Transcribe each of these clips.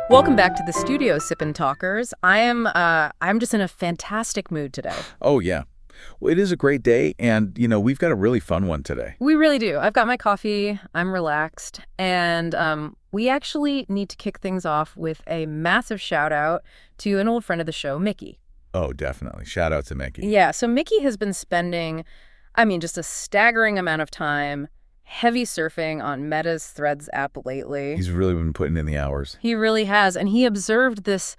Welcome back to the studio, Sip&Talkers. I'm just in a fantastic mood today. Oh, yeah. Well, it is a great day, and, we've got a really fun one today. We really do. I've got my coffee, I'm relaxed, and we actually need to kick things off with a massive shout-out to an old friend of the show, Mickey. Oh, definitely. Shout out to Mickey. Yeah, so Mickey has been spending, just a staggering amount of time heavy surfing on Meta's Threads app lately. He's really been putting in the hours. He really has, and he observed this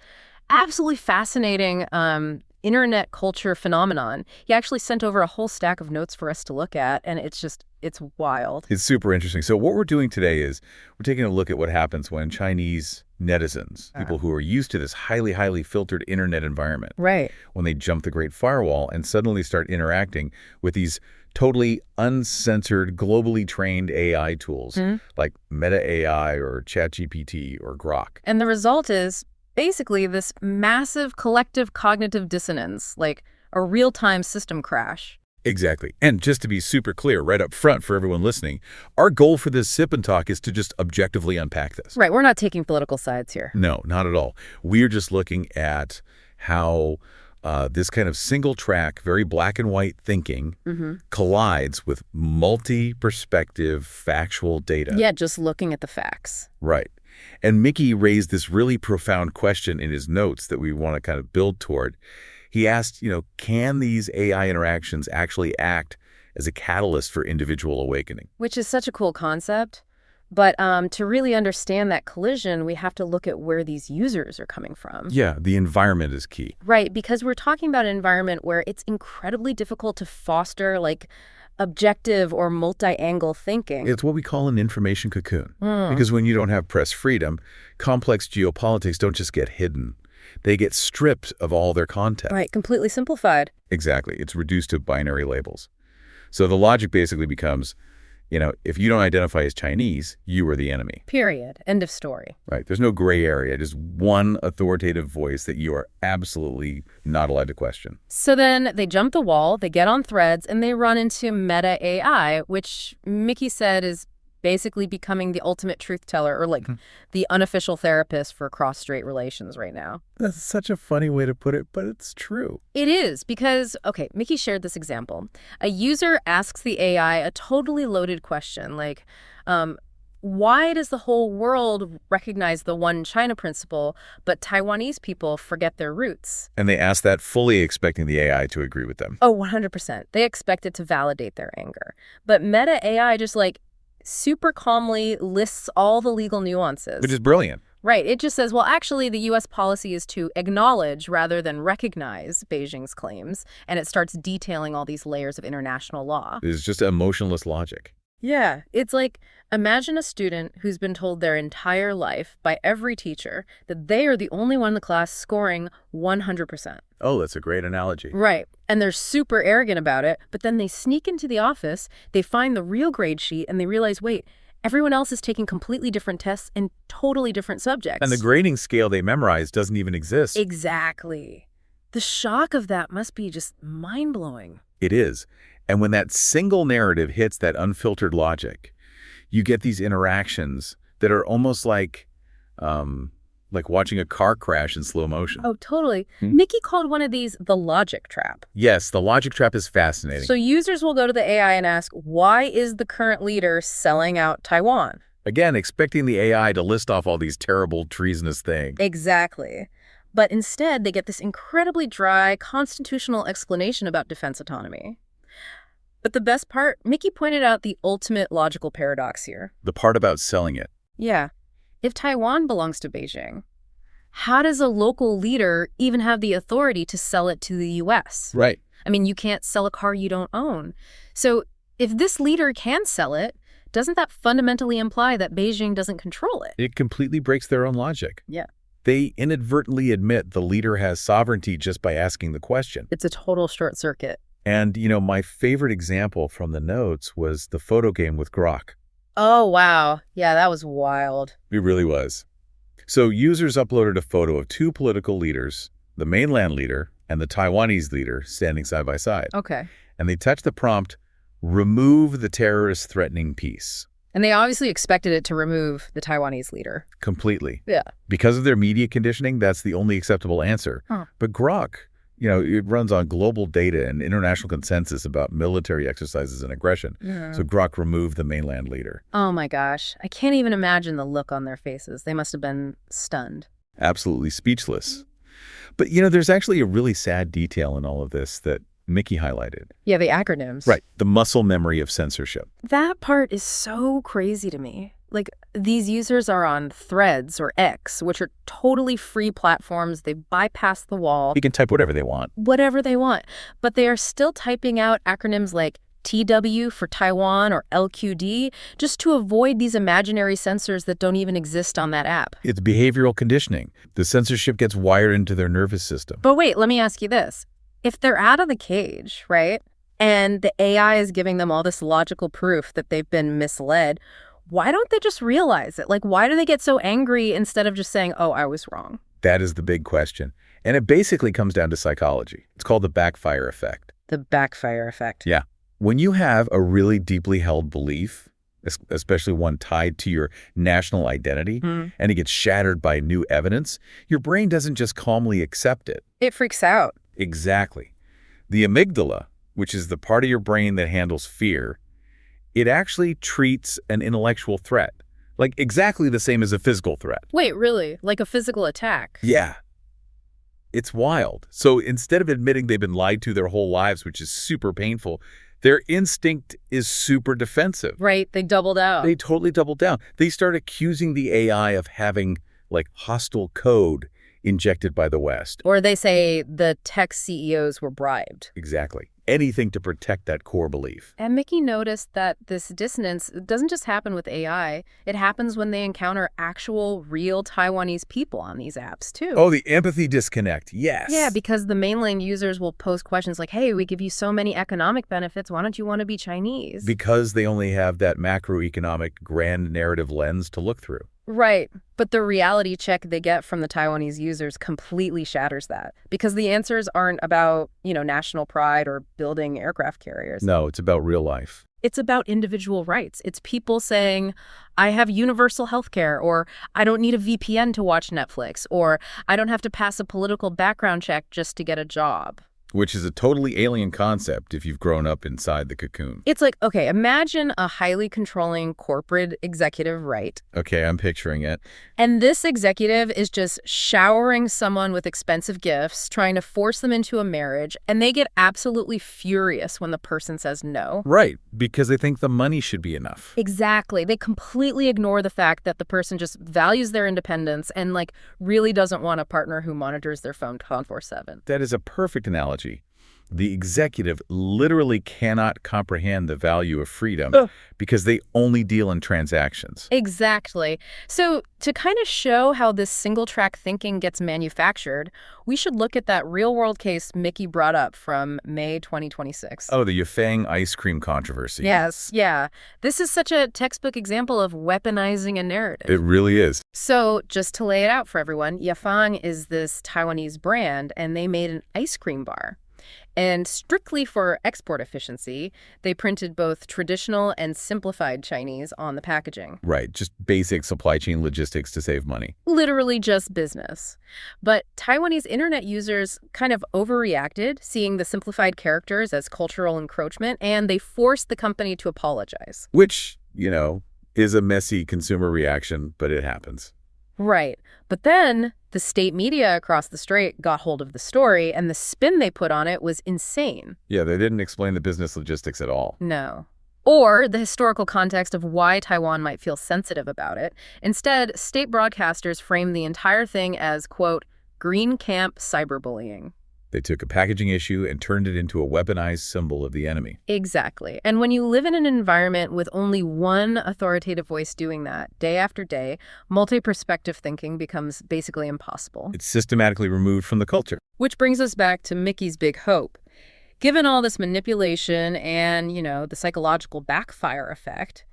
absolutely fascinating internet culture phenomenon. He actually sent over a whole stack of notes for us to look at, and it's wild. It's super interesting. So what we're doing today is we're taking a look at what happens when Chinese netizens, people who are used to this highly, highly filtered internet environment, right, when they jump the Great Firewall and suddenly start interacting with these totally uncensored, globally trained AI tools like Meta AI or ChatGPT or Grok. And the result is basically this massive collective cognitive dissonance, like a real-time system crash. Exactly. And just to be super clear right up front for everyone listening, our goal for this Sip and Talk is to just objectively unpack this. Right. We're not taking political sides here. No, not at all. We're just looking at how this kind of single-track, very black and white thinking collides with multi-perspective factual data. Yeah, just looking at the facts. Right. And Mickey raised this really profound question in his notes that we want to kind of build toward. He asked, can these AI interactions actually act as a catalyst for individual awakening? Which is such a cool concept. But to really understand that collision, we have to look at where these users are coming from. Yeah, the environment is key. Right, because we're talking about an environment where it's incredibly difficult to foster, objective or multi-angle thinking. It's what we call an information cocoon. Because when you don't have press freedom, complex geopolitics don't just get hidden. They get stripped of all their context. Right, completely simplified. Exactly. It's reduced to binary labels. So the logic basically becomes, if you don't identify as Chinese, you are the enemy. Period. End of story. Right. There's no gray area. Just one authoritative voice that you are absolutely not allowed to question. So then they jump the wall, they get on Threads, and they run into Meta AI, which Mickey said is basically becoming the ultimate truth teller, or the unofficial therapist for cross-strait relations right now. That's such a funny way to put it, but it's true. It is, because, Mickey shared this example. A user asks the AI a totally loaded question, why does the whole world recognize the one China principle, but Taiwanese people forget their roots? And they ask that fully expecting the AI to agree with them. Oh, 100%. They expect it to validate their anger. But Meta AI just super calmly lists all the legal nuances. Which is brilliant. Right. It just says, well, actually, the U.S. policy is to acknowledge rather than recognize Beijing's claims. And it starts detailing all these layers of international law. It's just emotionless logic. Yeah. It's imagine a student who's been told their entire life by every teacher that they are the only one in the class scoring 100%. Oh, that's a great analogy. Right. And they're super arrogant about it, but then they sneak into the office, they find the real grade sheet, and they realize, wait, everyone else is taking completely different tests in totally different subjects. And the grading scale they memorized doesn't even exist. Exactly. The shock of that must be just mind-blowing. It is. And when that single narrative hits that unfiltered logic, you get these interactions that are almost like watching a car crash in slow motion. Oh, totally. Mickey called one of these the logic trap. Yes, the logic trap is fascinating. So users will go to the AI and ask, why is the current leader selling out Taiwan? Again, expecting the AI to list off all these terrible, treasonous things. Exactly. But instead, they get this incredibly dry, constitutional explanation about defense autonomy. But the best part, Mickey pointed out the ultimate logical paradox here. The part about selling it. Yeah. If Taiwan belongs to Beijing, how does a local leader even have the authority to sell it to the U.S.? Right. You can't sell a car you don't own. So if this leader can sell it, doesn't that fundamentally imply that Beijing doesn't control it? It completely breaks their own logic. Yeah. They inadvertently admit the leader has sovereignty just by asking the question. It's a total short circuit. And, my favorite example from the notes was the photo game with Grok. Oh, wow. Yeah, that was wild. It really was. So users uploaded a photo of two political leaders, the mainland leader and the Taiwanese leader, standing side by side. Okay. And they touched the prompt, remove the terrorist threatening piece. And they obviously expected it to remove the Taiwanese leader. Completely. Yeah. Because of their media conditioning, that's the only acceptable answer. But Grok, it runs on global data and international consensus about military exercises and aggression. So Grok removed the mainland leader. Oh my gosh. I can't even imagine the look on their faces. They must have been stunned. Absolutely speechless. But, there's actually a really sad detail in all of this that Mickey highlighted. Yeah, the acronyms. Right. The muscle memory of censorship. That part is so crazy to me. Like, these users are on Threads or X, which are totally free platforms. They bypass the wall. You can type whatever they want. Whatever they want. But they are still typing out acronyms like TW for Taiwan or LQD just to avoid these imaginary censors that don't even exist on that app. It's behavioral conditioning. The censorship gets wired into their nervous system. But wait, let me ask you this. If they're out of the cage, right, and the AI is giving them all this logical proof that they've been misled, why don't they just realize it? Like, why do they get so angry instead of just saying, oh, I was wrong? That is the big question. And it basically comes down to psychology. It's called the backfire effect. The backfire effect. Yeah. When you have a really deeply held belief, especially one tied to your national identity, and it gets shattered by new evidence, your brain doesn't just calmly accept it. It freaks out. Exactly. The amygdala, which is the part of your brain that handles fear, it actually treats an intellectual threat like exactly the same as a physical threat. Wait, really? Like a physical attack? Yeah. It's wild. So instead of admitting they've been lied to their whole lives, which is super painful, their instinct is super defensive. Right. They doubled out. They totally doubled down. They start accusing the AI of having, hostile code injected by the West. Or they say the tech CEOs were bribed. Exactly. Anything to protect that core belief. And Mickey noticed that this dissonance doesn't just happen with AI. It happens when they encounter actual, real Taiwanese people on these apps, too. Oh, the empathy disconnect. Yes. Yeah, because the mainland users will post questions like, hey, we give you so many economic benefits. Why don't you want to be Chinese? Because they only have that macroeconomic grand narrative lens to look through. Right. But the reality check they get from the Taiwanese users completely shatters that. Because the answers aren't about, national pride or building aircraft carriers. No, it's about real life. It's about individual rights. It's people saying, I have universal health care, or I don't need a VPN to watch Netflix, or I don't have to pass a political background check just to get a job. Which is a totally alien concept if you've grown up inside the cocoon. It's like, okay, imagine a highly controlling corporate executive, right? Okay, I'm picturing it. And this executive is just showering someone with expensive gifts, trying to force them into a marriage, and they get absolutely furious when the person says no. Right, because they think the money should be enough. Exactly. They completely ignore the fact that the person just values their independence and, really doesn't want a partner who monitors their phone 24/7. That is a perfect analogy. The executive literally cannot comprehend the value of freedom because they only deal in transactions. Exactly. So to kind of show how this single-track thinking gets manufactured, we should look at that real-world case Mickey brought up from May 2026. Oh, the Yafeng ice cream controversy. Yes, yeah. This is such a textbook example of weaponizing a narrative. It really is. So just to lay it out for everyone, Yafeng is this Taiwanese brand, and they made an ice cream bar. And strictly for export efficiency, they printed both traditional and simplified Chinese on the packaging. Right, just basic supply chain logistics to save money. Literally just business. But Taiwanese internet users kind of overreacted, seeing the simplified characters as cultural encroachment, and they forced the company to apologize. Which, is a messy consumer reaction, but it happens. Right. But then the state media across the strait got hold of the story, and the spin they put on it was insane. Yeah, they didn't explain the business logistics at all. No. Or the historical context of why Taiwan might feel sensitive about it. Instead, state broadcasters framed the entire thing as, quote, green camp cyberbullying. They took a packaging issue and turned it into a weaponized symbol of the enemy. Exactly. And when you live in an environment with only one authoritative voice doing that, day after day, multi-perspective thinking becomes basically impossible. It's systematically removed from the culture. Which brings us back to Mickey's big hope. Given all this manipulation and, the psychological backfire effect,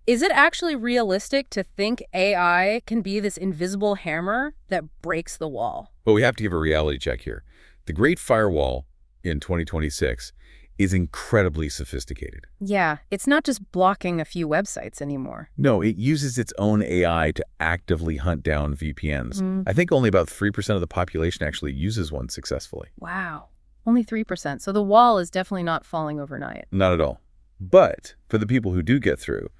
is it actually realistic to think AI can be this invisible hammer that breaks the wall? Well, we have to give a reality check here. The Great Firewall in 2026 is incredibly sophisticated. Yeah, it's not just blocking a few websites anymore. No, it uses its own AI to actively hunt down VPNs. I think only about 3% of the population actually uses one successfully. Wow, only 3%. So the wall is definitely not falling overnight. Not at all. But for the people who do get through,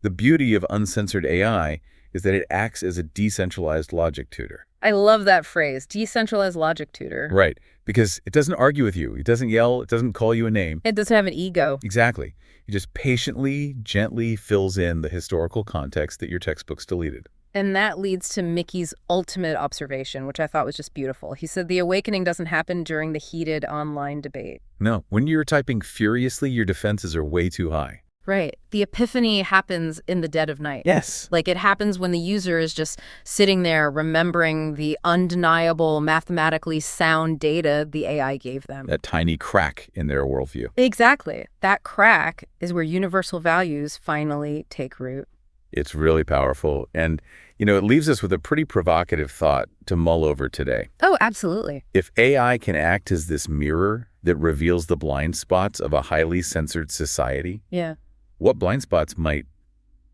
the beauty of uncensored AI is that it acts as a decentralized logic tutor. I love that phrase, decentralized logic tutor. Right, because it doesn't argue with you. It doesn't yell. It doesn't call you a name. It doesn't have an ego. Exactly. It just patiently, gently fills in the historical context that your textbooks deleted. And that leads to Mickey's ultimate observation, which I thought was just beautiful. He said the awakening doesn't happen during the heated online debate. No, when you're typing furiously, your defenses are way too high. Right. The epiphany happens in the dead of night. Yes. Like it happens when the user is just sitting there remembering the undeniable, mathematically sound data the AI gave them. That tiny crack in their worldview. Exactly. That crack is where universal values finally take root. It's really powerful. And, it leaves us with a pretty provocative thought to mull over today. Oh, absolutely. If AI can act as this mirror that reveals the blind spots of a highly censored society, yeah, what blind spots might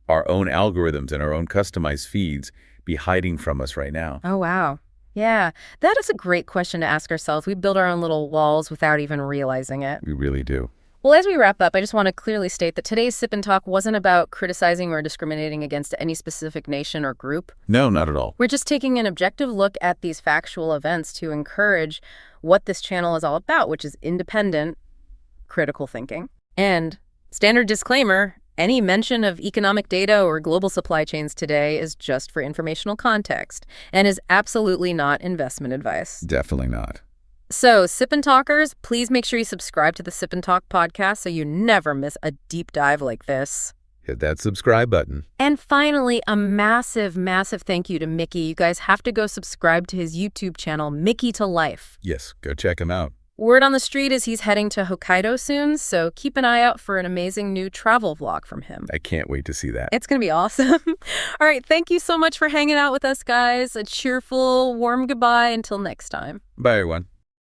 our own algorithms and our own customized feeds be hiding from us right now? Oh, wow. Yeah, that is a great question to ask ourselves. We build our own little walls without even realizing it. We really do. Well, as we wrap up, I just want to clearly state that today's Sip and Talk wasn't about criticizing or discriminating against any specific nation or group. No, not at all. We're just taking an objective look at these factual events to encourage what this channel is all about, which is independent, critical thinking. And standard disclaimer, any mention of economic data or global supply chains today is just for informational context and is absolutely not investment advice. Definitely not. So, Sip and Talkers, please make sure you subscribe to the Sip and Talk podcast so you never miss a deep dive like this. Hit that subscribe button. And finally, a massive, massive thank you to Mickey. You guys have to go subscribe to his YouTube channel, Mickey to Life. Yes, go check him out. Word on the street is he's heading to Hokkaido soon, so keep an eye out for an amazing new travel vlog from him. I can't wait to see that. It's going to be awesome. All right, thank you so much for hanging out with us, guys. A cheerful, warm goodbye until next time. Bye, everyone.